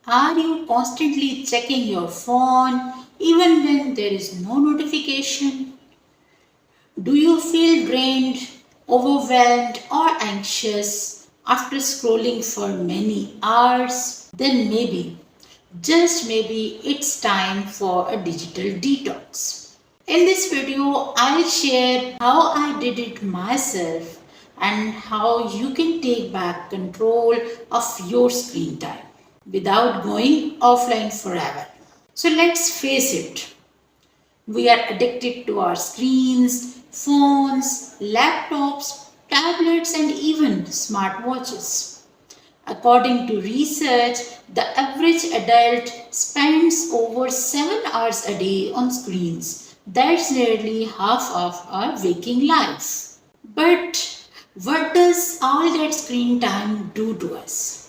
Are you constantly checking your phone even when there is no notification? Do you feel drained, overwhelmed, or anxious after scrolling for many hours? Then maybe, just maybe, it's time for a digital detox. In this video, I'll share how I did it myself and how you can take back control of your screen time without going offline forever. So let's face it, we are addicted to our screens, phones, laptops, tablets, and even smartwatches. According to research, the average adult spends over 7 hours a day on screens. That's nearly half of our waking life. But what does all that screen time do to us?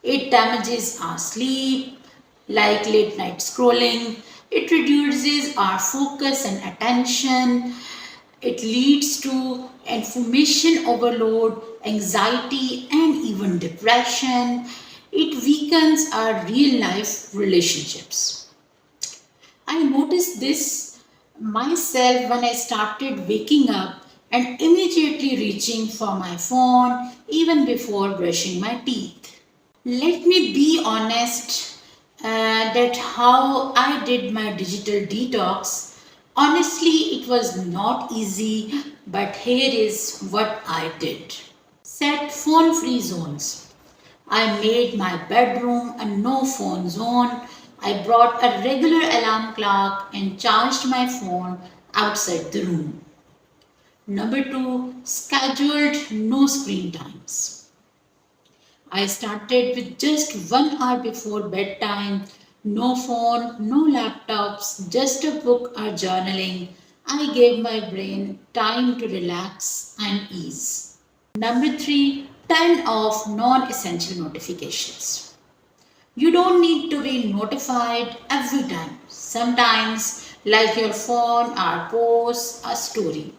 It damages our sleep, like late night scrolling. It reduces our focus and attention. It leads to information overload, anxiety, and even depression. It weakens our real life relationships. I noticed this myself when I started waking up and immediately reaching for my phone even before brushing my teeth. Let me be honest that how I did my digital detox. Honestly, it was not easy, but here is what I did. Set phone free zones. I made my bedroom a no phone zone. I brought a regular alarm clock and charged my phone outside the room. Number two, scheduled no screen times. I started with just 1 hour before bedtime. No phone, no laptops, just a book or journaling. I gave my brain time to relax and ease. Number three, turn off non essential notifications. You don't need to be notified every time. Sometimes, like your phone or post a story.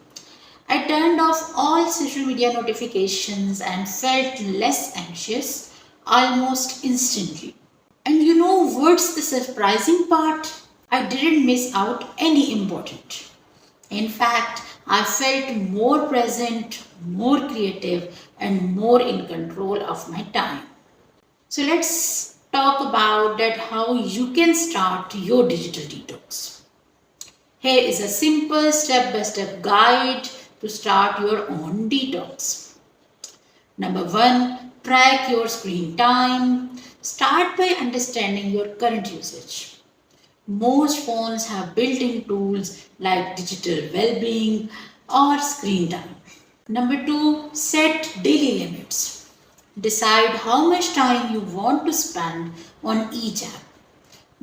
I turned off all social media notifications and felt less anxious almost instantly. And you know what's the surprising part? I didn't miss out any important. In fact, I felt more present, more creative, and more in control of my time. So let's talk about that how you can start your digital detox. Here is a simple step-by-step guide to start your own detox. Number one, track your screen time. Start by understanding your current usage. Most phones have built-in tools like digital well-being or screen time. Number two, set daily limits. Decide how much time you want to spend on each app.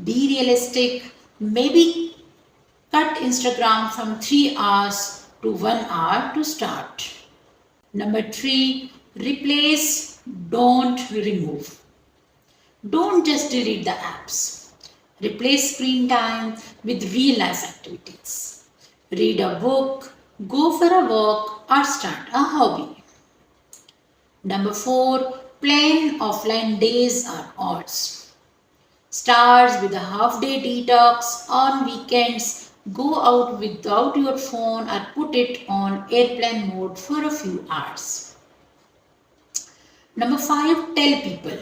Be realistic. Maybe cut Instagram from 3 hours to 1 hour to start. Number three, replace, don't remove. Don't just delete the apps. Replace screen time with real life activities. Read a book, go for a walk, or start a hobby. Number four, plan offline days or hours. Start with a half day detox on weekends. Go out without your phone or put it on airplane mode for a few hours. Number five, tell people.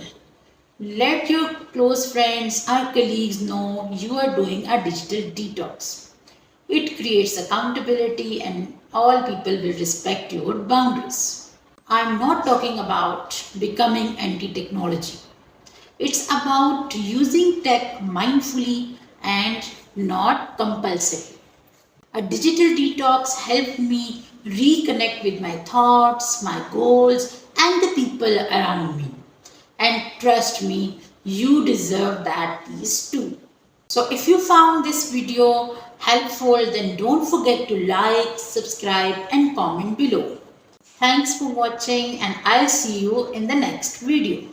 Let your close friends or colleagues know you are doing a digital detox. It creates accountability and all people will respect your boundaries. I'm not talking about becoming anti-technology. It's about using tech mindfully and not compulsively. A digital detox helped me reconnect with my thoughts, my goals, and the people around me. And trust me, you deserve that peace too. So if you found this video helpful, then don't forget to like, subscribe, and comment below. Thanks for watching, and I'll see you in the next video.